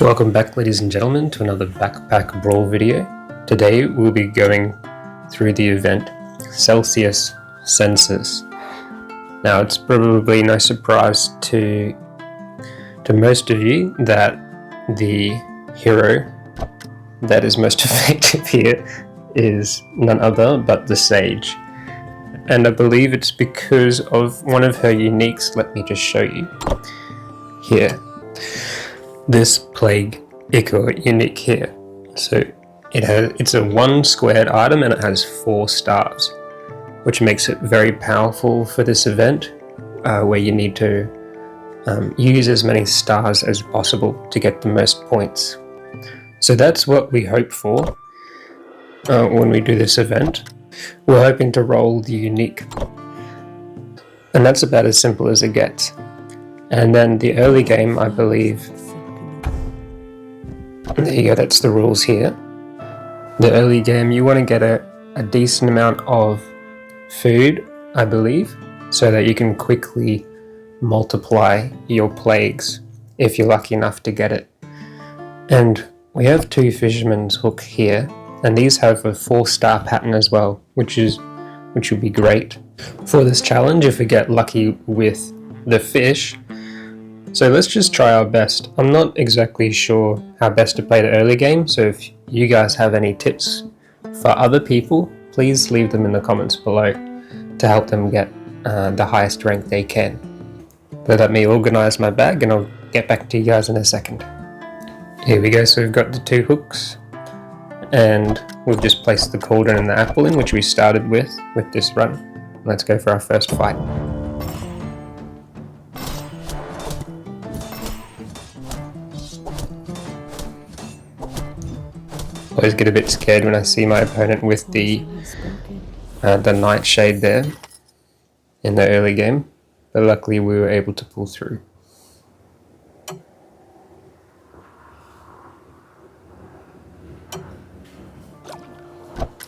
Welcome back, ladies and gentlemen, to another Backpack Brawl video. Today we'll be going through the event Census. Now, it's probably no surprise to most of you that the hero that is most effective here is none other but the Sage. And I believe it's because of one of her uniques. Let me just show you here. This Plague Ichor unique here. So it's a 1 squared item and it has 4 stars, which makes it very powerful for this event, where you need to use as many stars as possible to get the most points. So that's what we hope for when we do this event. We're hoping to roll the unique, and that's about as simple as it gets. And then the early game, I believe, there you go, that's the rules here. The early game, you want to get a decent amount of food, I believe, so that you can quickly multiply your plagues if you're lucky enough to get it. And we have 2 fisherman's hook here, and these have a 4-star pattern as well, which will be great for this challenge if we get lucky with the fish. So let's just try our best. I'm not exactly sure how best to play the early game, so if you guys have any tips for other people, please leave them in the comments below to help them get the highest rank they can. But let me organize my bag and I'll get back to you guys in a second. Here we go, so we've got the 2 hooks, and we've just placed the cauldron and the apple in, which we started with this run. Let's go for our first fight. I always get a bit scared when I see my opponent with the nightshade there in the early game, but luckily we were able to pull through.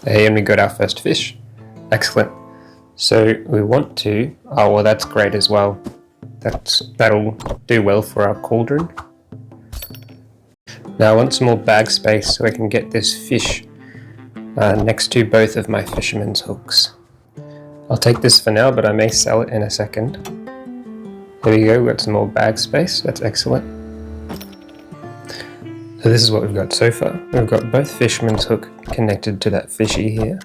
Hey, and we got our first fish. Excellent. So we want to, oh well, that's great as well. That'll do well for our cauldron. Now I want some more bag space so I can get this fish next to both of my fisherman's hooks. I'll take this for now, but I may sell it in a second. There we go, we've got some more bag space, that's excellent. So this is what we've got so far. We've got both fisherman's hook connected to that fishy here.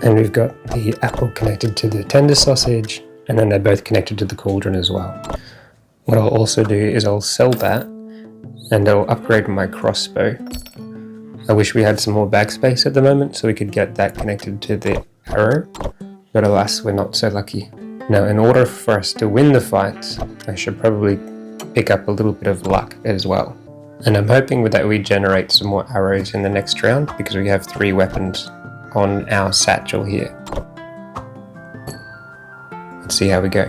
And we've got the apple connected to the tender sausage, and then they're both connected to the cauldron as well. What I'll also do is I'll sell that, and I'll upgrade my crossbow. I wish we had some more bag space at the moment so we could get that connected to the arrow, but alas, we're not so lucky. Now, in order for us to win the fight, I should probably pick up a little bit of luck as well. And I'm hoping that we generate some more arrows in the next round, because we have 3 weapons on our satchel here. Let's see how we go.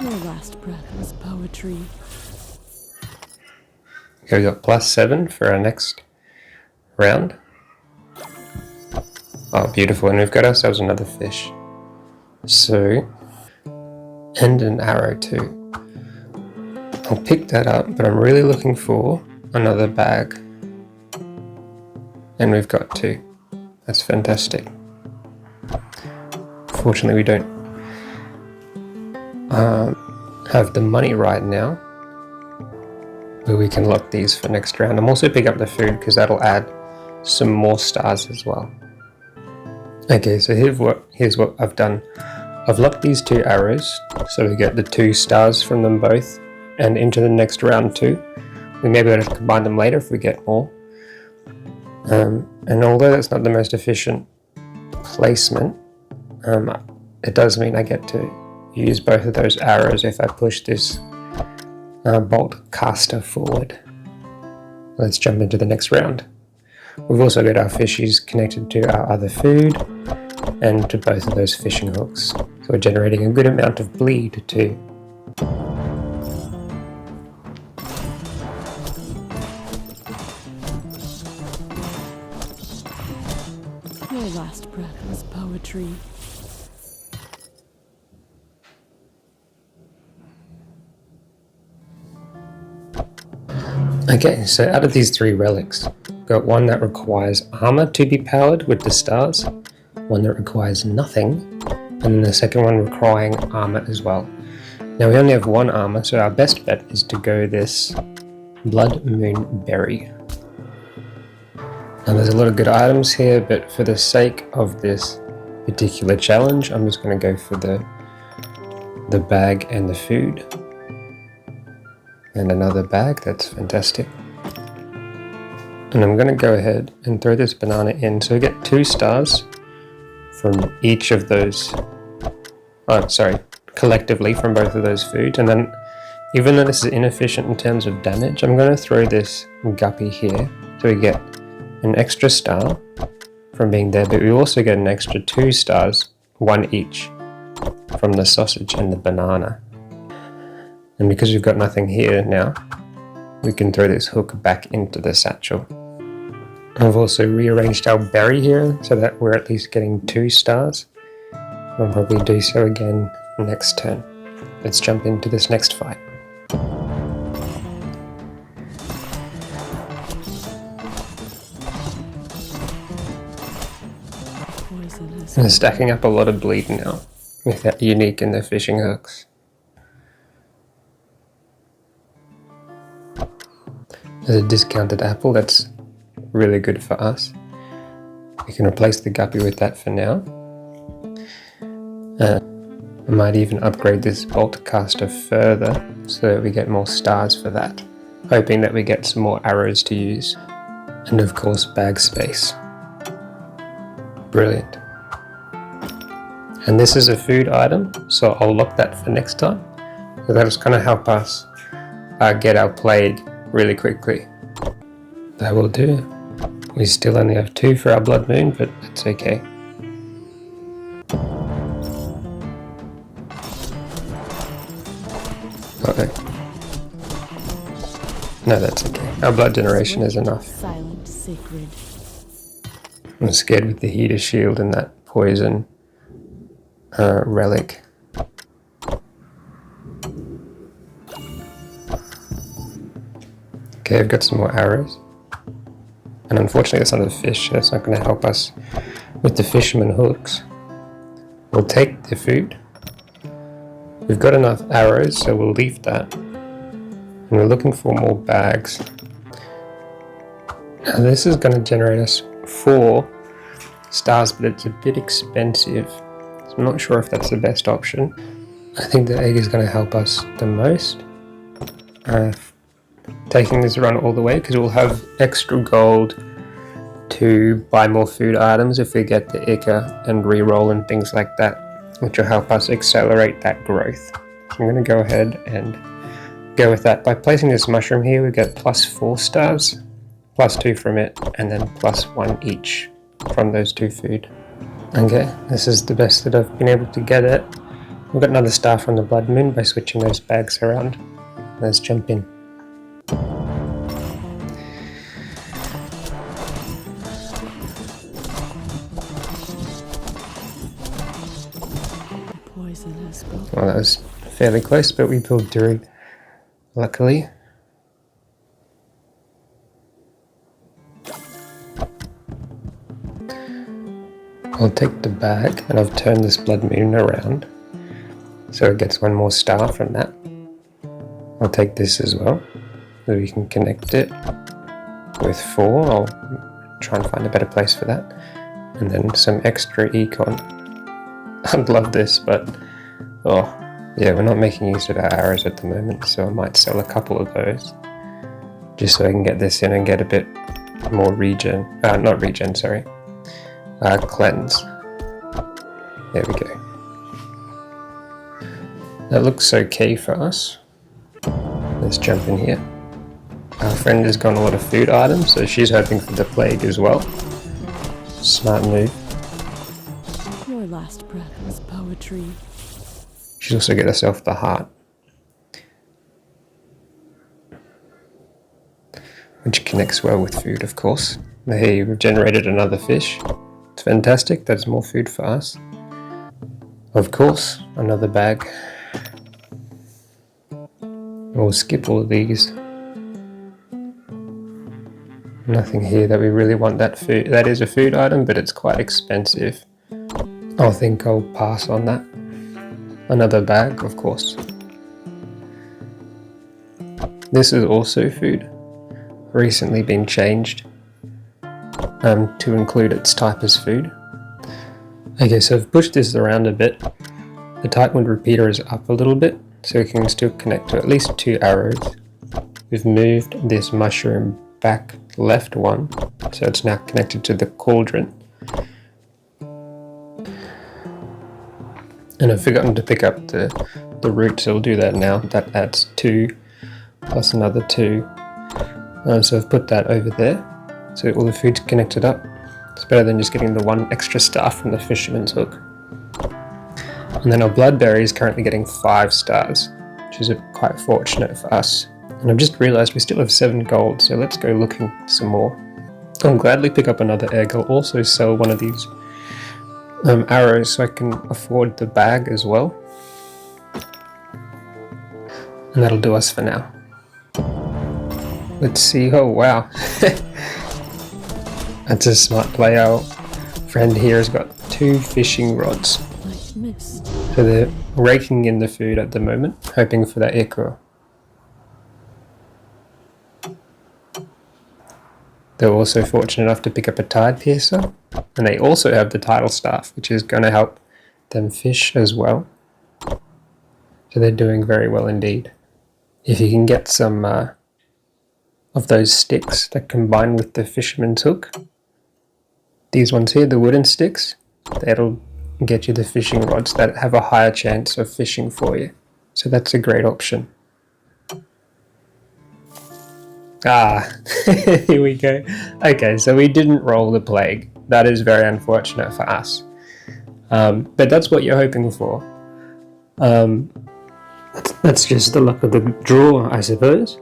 Your last breath was poetry. Okay, we got +7 for our next round. Oh, beautiful, and we've got ourselves another fish. So, and an arrow too. I'll pick that up, but I'm really looking for another bag. And we've got 2. That's fantastic. Fortunately, we don't have the money right now where we can lock these for next round. I'm also picking up the food because that'll add some more stars as well. Okay, so here's what I've done. I've locked these 2 arrows so we get the 2 stars from them both, and into the next round too. We may be able to combine them later if we get more. And although that's not the most efficient placement, it does mean I get to use both of those arrows if I push this bolt caster forward. Let's jump into the next round. We've also got our fishies connected to our other food and to both of those fishing hooks. So we're generating a good amount of bleed too. Your last breath was poetry. Okay, so out of these 3 relics, got one that requires armor to be powered with the stars, one that requires nothing, and then the second one requiring armor as well. Now we only have 1 armor, so our best bet is to go this Blood Moon Berry. Now there's a lot of good items here, but for the sake of this particular challenge, I'm just going to go for the bag and the food. And another bag, that's fantastic. And I'm going to go ahead and throw this banana in, so we get 2 stars from each of those, collectively from both of those foods. And then, even though this is inefficient in terms of damage, I'm going to throw this guppy here, so we get an extra star from being there, but we also get an extra 2 stars, 1 each, from the sausage and the banana. And because we've got nothing here now, we can throw this hook back into the satchel. I've also rearranged our berry here so that we're at least getting 2 stars. I'll probably do so again next turn. Let's jump into this next fight. I'm stacking up a lot of bleed now with that unique and the fishing hooks. There's a discounted apple that's really good for us. We can replace the guppy with that for now. I might even upgrade this bolt caster further so that we get more stars for that, hoping that we get some more arrows to use. And of course, bag space. Brilliant. And this is a food item, so I'll lock that for next time. So that'll kind of help us get our plague really quickly. That will do. We still only have 2 for our blood moon, but that's okay. Okay. No, that's okay. Our blood generation is enough. Silent, sacred. I'm scared with the heater shield and that poison relic. Okay, I've got some more arrows. And unfortunately that's not a fish, so that's not going to help us with the fisherman hooks. We'll take the food. We've got enough arrows, so we'll leave that. And we're looking for more bags. Now this is going to generate us 4 stars, but it's a bit expensive. So I'm not sure if that's the best option. I think the egg is going to help us the most. Taking this run all the way, because we'll have extra gold to buy more food items if we get the Ica and reroll and things like that, which will help us accelerate that growth. So I'm going to go ahead and go with that. By placing this mushroom here, we get plus 4 stars, plus 2 from it, and then plus 1 each from those 2 food. Okay, this is the best that I've been able to get it. We've got another star from the blood moon by switching those bags around. Let's jump in. Well, that was fairly close, but we pulled through, luckily. I'll take the bag, and I've turned this blood moon around, so it gets 1 more star from that. I'll take this as well, so we can connect it with 4. I'll try and find a better place for that. And then some extra econ. I'd love this, but oh, yeah, we're not making use of our arrows at the moment, so I might sell a couple of those just so I can get this in and get a bit more cleanse. There we go. That looks okay for us. Let's jump in here. Our friend has got a lot of food items, so she's hoping for the plague as well. Smart move. Your last breath was poetry. She's also got herself the heart, which connects well with food, of course. Hey, we've generated another fish. It's fantastic. That's more food for us. Of course, another bag. We'll skip all of these. Nothing here that we really want that food. That is a food item, but it's quite expensive. I think I'll pass on that. Another bag, of course. This is also food. Recently been changed to include its type as food. Okay, so I've pushed this around a bit. The Tightwood repeater is up a little bit, so we can still connect to at least 2 arrows. We've moved this mushroom back left one, so it's now connected to the cauldron. And I've forgotten to pick up the root, so we'll do that now. That adds 2 plus another 2. So I've put that over there, so all the food's connected up. It's better than just getting the 1 extra star from the fisherman's hook. And then our bloodberry is currently getting 5 stars, which is quite fortunate for us. And I've just realised we still have 7 gold, so let's go looking some more. I'll gladly pick up another egg. I'll also sell one of these arrows so I can afford the bag as well. And that'll do us for now. Let's see. Oh wow. That's a smart play. Our friend here has got 2 fishing rods. So they're raking in the food at the moment, hoping for that ichor. They're also fortunate enough to pick up a tide piercer, and they also have the tidal staff, which is going to help them fish as well. So they're doing very well indeed. If you can get some of those sticks that combine with the fisherman's hook, these ones here, the wooden sticks, that'll get you the fishing rods that have a higher chance of fishing for you. So that's a great option. Ah, here we go. Okay, so we didn't roll the plague. That is very unfortunate for us. But that's what you're hoping for. That's just the luck of the draw, I suppose.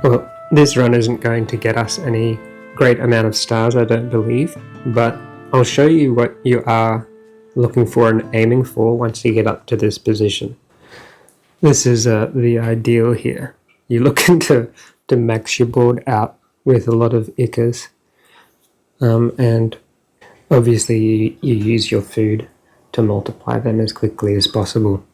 Well, this run isn't going to get us any great amount of stars, I don't believe, but I'll show you what you are looking for and aiming for once you get up to this position. This is the ideal here. You're looking to max your board out with a lot of ichors, and obviously you use your food to multiply them as quickly as possible.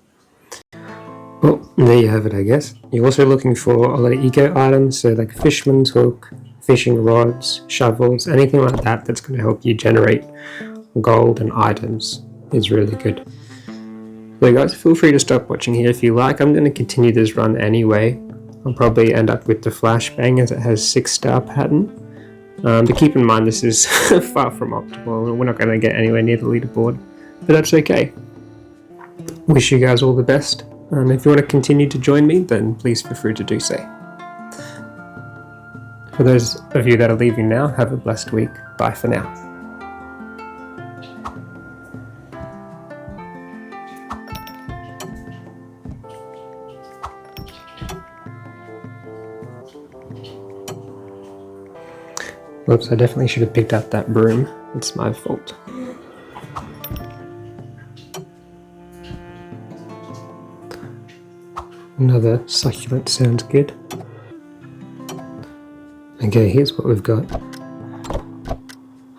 Well, there you have it, I guess. You're also looking for a lot of eco items, so like fisherman's hook, fishing rods, shovels, anything like that that's going to help you generate gold and items is really good. So guys, feel free to stop watching here if you like. I'm going to continue this run anyway. I'll probably end up with the flashbang as it has 6-star pattern. But keep in mind this is far from optimal. We're not going to get anywhere near the leaderboard, but that's okay. Wish you guys all the best. If you want to continue to join me, then please feel free to do so. For those of you that are leaving now, have a blessed week. Bye for now. Whoops, I definitely should have picked up that broom. It's my fault. Another succulent sounds good. Okay, here's what we've got.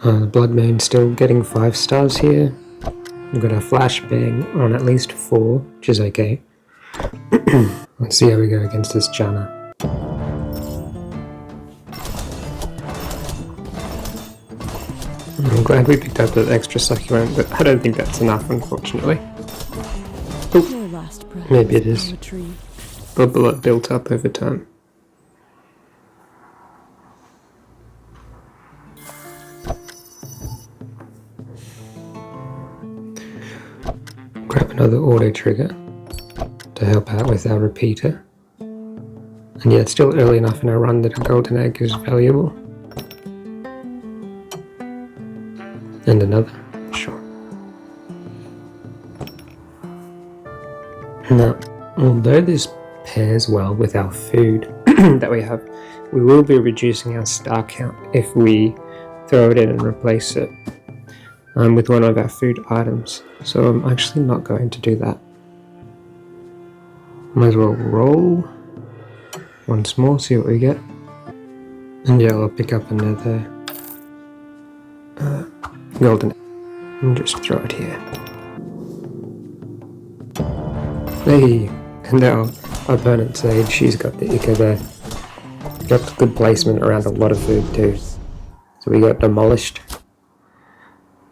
The Blood Moon's still getting 5 stars here. We've got a flashbang on at least 4, which is okay. Let's see how we go against this Jana. I'm glad we picked up that extra succulent, but I don't think that's enough, unfortunately. Oh, maybe it is. Bubble up built up over time. Grab another auto trigger to help out with our repeater. And yeah, it's still early enough in our run that a golden egg is valuable. And another, sure. Now, although this pairs well with our food that we have, we will be reducing our star count if we throw it in and replace it with one of our food items. So I'm actually not going to do that. Might as well roll once more, see what we get. And yeah, I'll pick up another golden and just throw it here. Hey, and now our opponent Sage, she's got the Ica there. Got good placement around a lot of food too. So we got demolished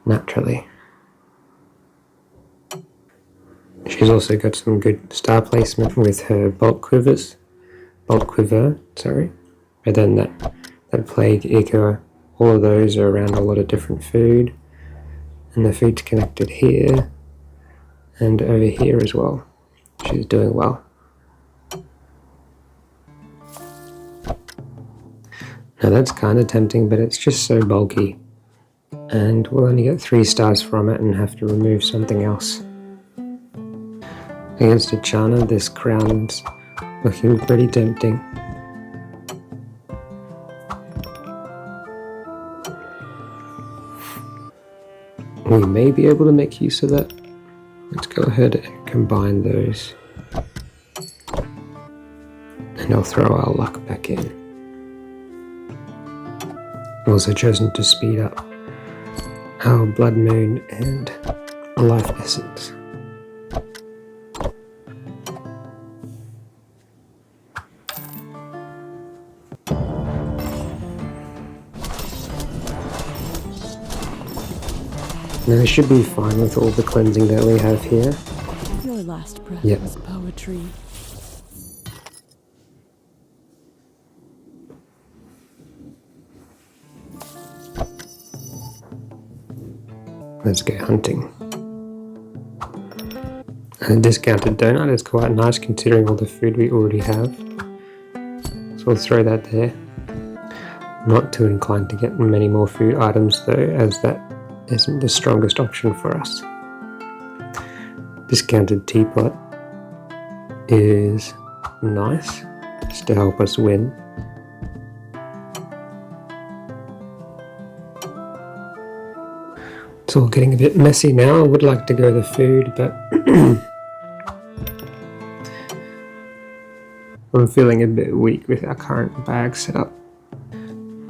naturally. She's also got some good star placement with her bolt quiver, sorry. And then that plague Ica, all of those are around a lot of different food. And the food's connected here and over here as well. She's doing well. Now that's kind of tempting, but it's just so bulky. And we'll only get 3 stars from it and have to remove something else. Against Achana, this crown's looking pretty tempting. We may be able to make use of that. Let's go ahead and combine those. And I'll throw our luck back in. I've also chosen to speed up our Blood Moon and Life Essence. Now it should be fine with all the cleansing that we have here. Your last breath Yep. was poetry. Let's go hunting. And a discounted donut is quite nice considering all the food we already have. So we'll throw that there. Not too inclined to get many more food items though, as that isn't the strongest option for us. Discounted teapot is nice, just to help us win. It's all getting a bit messy now. I would like to go the food, but I'm feeling a bit weak with our current bag setup.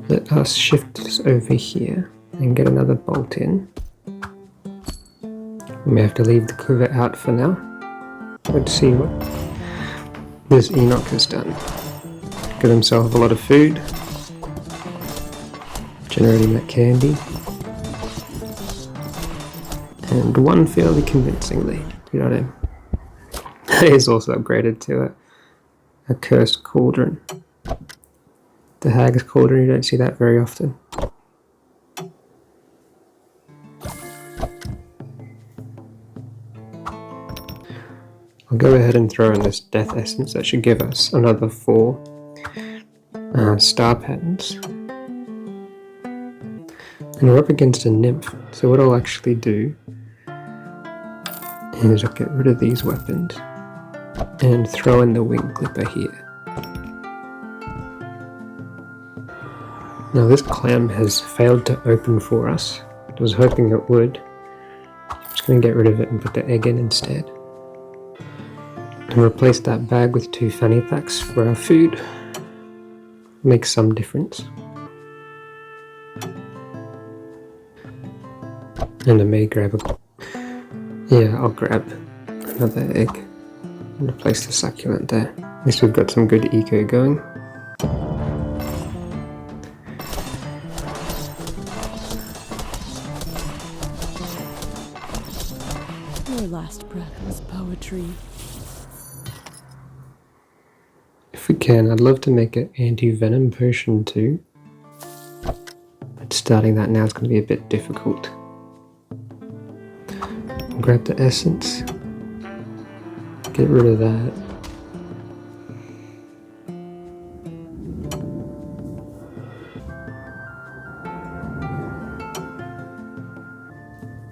Let us shift this over here and get another bolt in. We may have to leave the quiver out for now. Let's see what this Enoch has done. Got himself a lot of food. Generating that candy. And one fairly convincingly. You know what I mean? He's also upgraded to a cursed cauldron. The Hag's cauldron, you don't see that very often. I'll go ahead and throw in this Death Essence. That should give us another 4 star patterns. And we're up against a Nymph, so what I'll actually do is I'll get rid of these weapons and throw in the Wing Clipper here. Now this clam has failed to open for us. I was hoping it would. I'm just going to get rid of it and put the egg in instead. And replace that bag with 2 fanny packs for our food. Makes some difference. And I may grab I'll grab another egg and replace the succulent there. At least we've got some good eco going. Your last breath was poetry. If we can, I'd love to make an anti-venom potion too. But starting that now is going to be a bit difficult. Grab the essence. Get rid of that.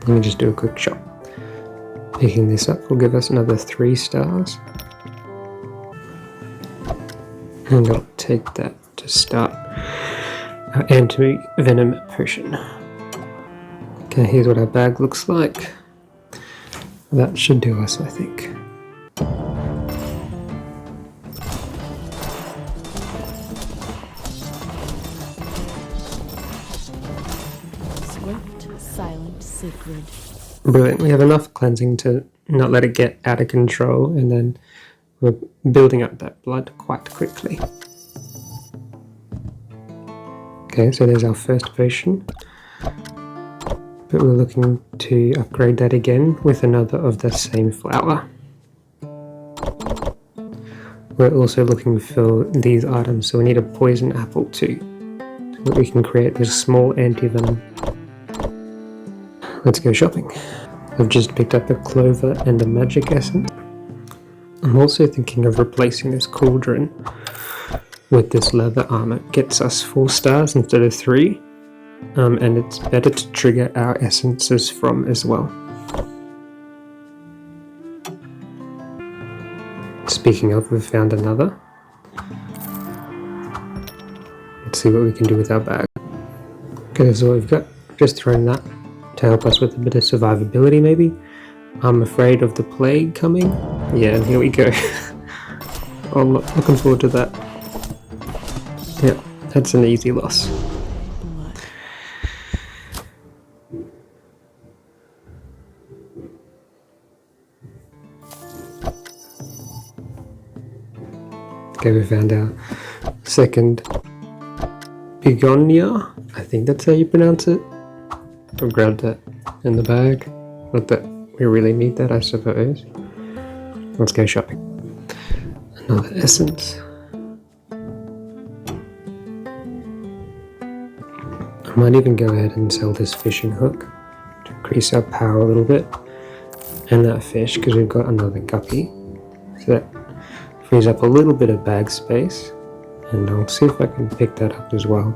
Let me just do a quick shot. Picking this up will give us another 3 stars. And I'll take that to start our anti-venom potion. Okay, here's what our bag looks like. That should do us, I think. Swift, silent, sacred. Brilliant. We have enough cleansing to not let it get out of control, and then we're building up that blood quite quickly. Okay, so there's our first potion. But we're looking to upgrade that again with another of the same flower. We're also looking for these items, so we need a poison apple too, so that we can create this small anti-venom. Let's go shopping. I've just picked up a clover and a magic essence. I'm also thinking of replacing this cauldron with this leather armor. It gets us 4 stars instead of 3. And it's better to trigger our essences from as well. Speaking of, we've found another. Let's see what we can do with our bag. Okay, that's all we've got. Just thrown that to help us with a bit of survivability maybe. I'm afraid of the plague coming. Yeah, here we go. I'm looking forward to that. Yeah, that's an easy loss. Okay, we found our second begonia. I think that's how you pronounce it. I'll grab that in the bag. Not that we really need that, I suppose. Let's go shopping. Another essence. I might even go ahead and sell this fishing hook to increase our power a little bit. And that fish, because we've got another guppy. So that frees up a little bit of bag space, and I'll see if I can pick that up as well.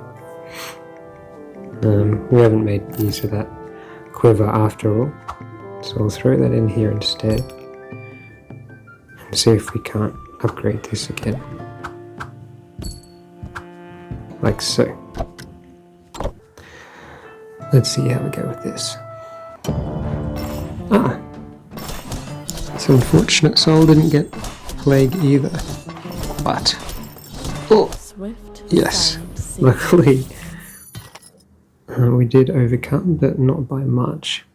We haven't made use of that quiver after all, so I'll throw that in here instead and see if we can't upgrade this again. Like so. Let's see how we go with this. It's unfortunate Soul didn't get plague either, but Swift, yes, silent, sacred. luckily we did overcome, but not by much.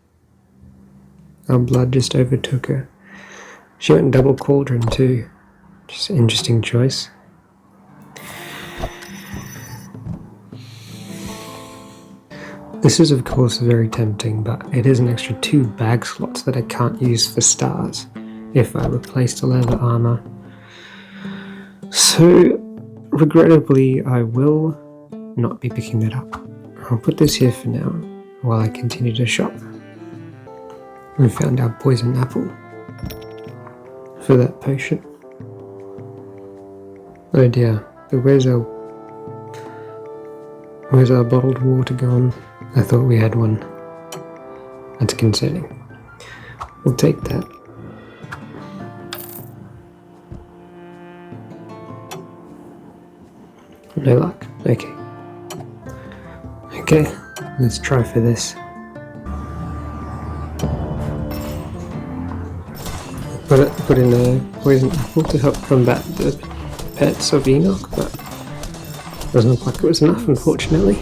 Our blood just overtook her. She went double cauldron too. Just an interesting choice. This is of course very tempting, but it is an extra 2 bag slots that I can't use for stars if I replace the leather armor. So, regrettably, I will not be picking that up. I'll put this here for now, while I continue to shop. We found our poison apple for that potion. Oh dear, but where's our bottled water gone? I thought we had one. That's concerning. We'll take that. No luck. Okay. Okay, let's try for this. Put in a poison apple to help combat the pets of Enoch, but doesn't look like it was enough, unfortunately.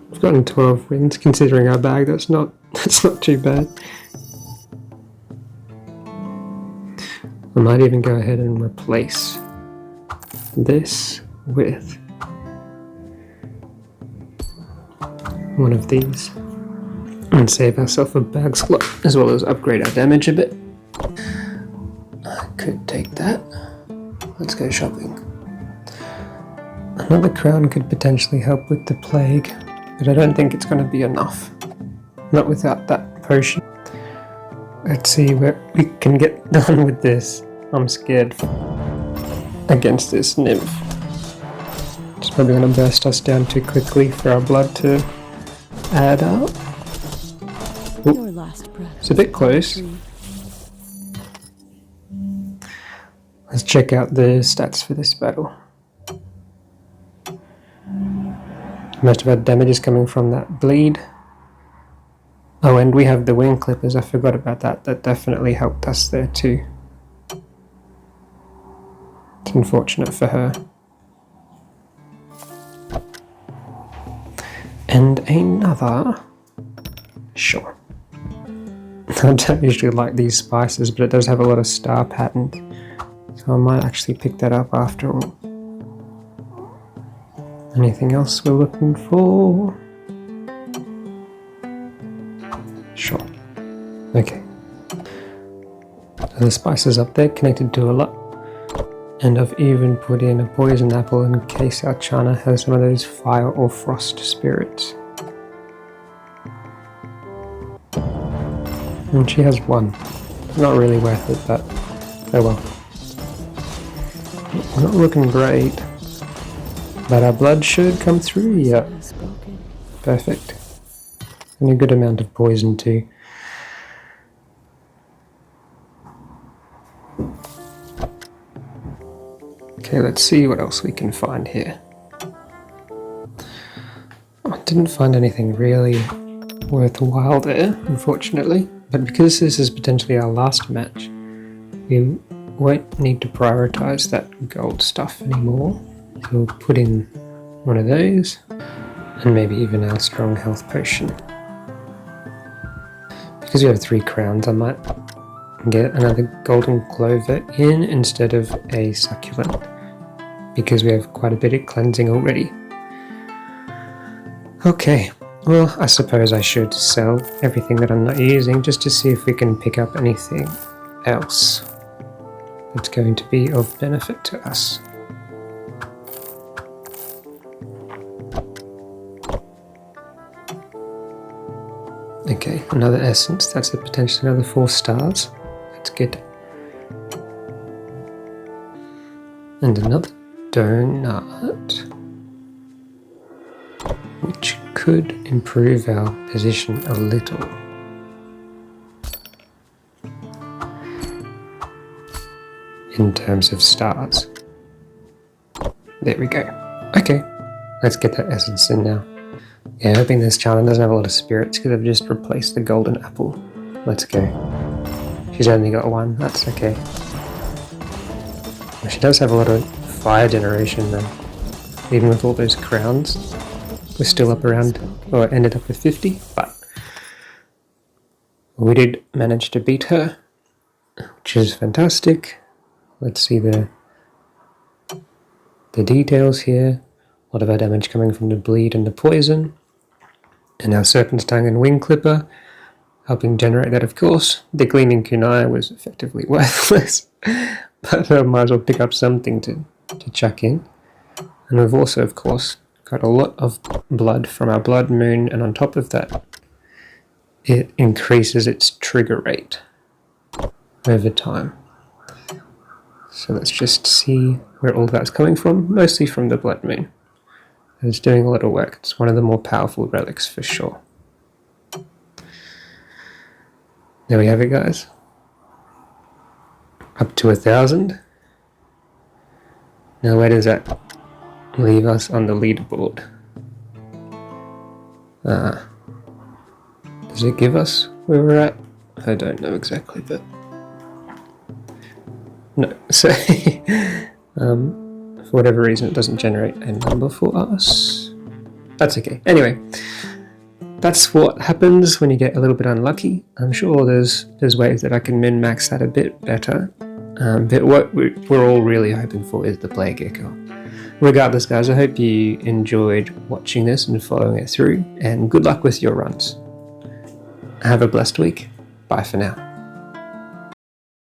We've gotten 12 wins, considering our bag. That's not too bad. I might even go ahead and replace this with one of these and save ourselves a bag slot, as well as upgrade our damage a bit. I could take that. Let's go shopping. Another crown could potentially help with the plague, but I don't think it's going to be enough. Not without that potion. Let's see where we can get done with this. I'm scared against this nymph. It's probably going to burst us down too quickly for our blood to add up. Your last breath. It's a bit close. Let's check out the stats for this battle. Most of our damage is coming from that bleed. Oh, and we have the wing clippers. I forgot about that. That definitely helped us there too. It's unfortunate for her. And another... Sure. I don't usually like these spices, but it does have a lot of star patterns. So I might actually pick that up after all. Anything else we're looking for? Sure. Okay. So the spices up there connected to a lot. And I've even put in a poison apple in case our Chana has one of those fire or frost spirits. And she has one. Not really worth it, but oh well. Not looking great. But our blood should come through, yeah. Perfect. And a good amount of poison too. Okay, let's see what else we can find here. I didn't find anything really worthwhile there, unfortunately. But because this is potentially our last match, we won't need to prioritize that gold stuff anymore. So we'll put in one of those, and maybe even our strong health potion. Because we have 3 crowns, I might get another golden clover in instead of a succulent, because we have quite a bit of cleansing already. Okay, well, I suppose I should sell everything that I'm not using just to see if we can pick up anything else that's going to be of benefit to us. Okay, another essence. That's potentially another 4 stars. That's good. And another donut, which could improve our position a little. In terms of stars. There we go. Okay, let's get that essence in now. Yeah, hoping this Chana doesn't have a lot of spirits because I've just replaced the golden apple. Let's go. She's only got 1, that's okay. She does have a lot of fire generation though. Even with all those crowns. We're still up around, or ended up with 50, but we did manage to beat her, which is fantastic. Let's see the details here. A lot of our damage coming from the bleed and the poison. And our Serpent's Tongue and Wing Clipper, helping generate that, of course. The Gleaming Kunai was effectively worthless, but I might as well pick up something to chuck in. And we've also, of course, got a lot of blood from our Blood Moon, and on top of that, it increases its trigger rate over time. So let's just see where all that's coming from, mostly from the Blood Moon. It's doing a lot of work. It's one of the more powerful relics for sure. There we have it, guys. Up to 1,000. Now where does that leave us on the leaderboard? Does it give us where we're at? I don't know exactly, but no. So for whatever reason it doesn't generate a number for us. That's okay. Anyway, that's what happens when you get a little bit unlucky. I'm sure there's ways that I can min-max that a bit better. But what we're all really hoping for is the Plague Echo. Regardless, guys, I hope you enjoyed watching this and following it through, and good luck with your runs. Have a blessed week. Bye for now.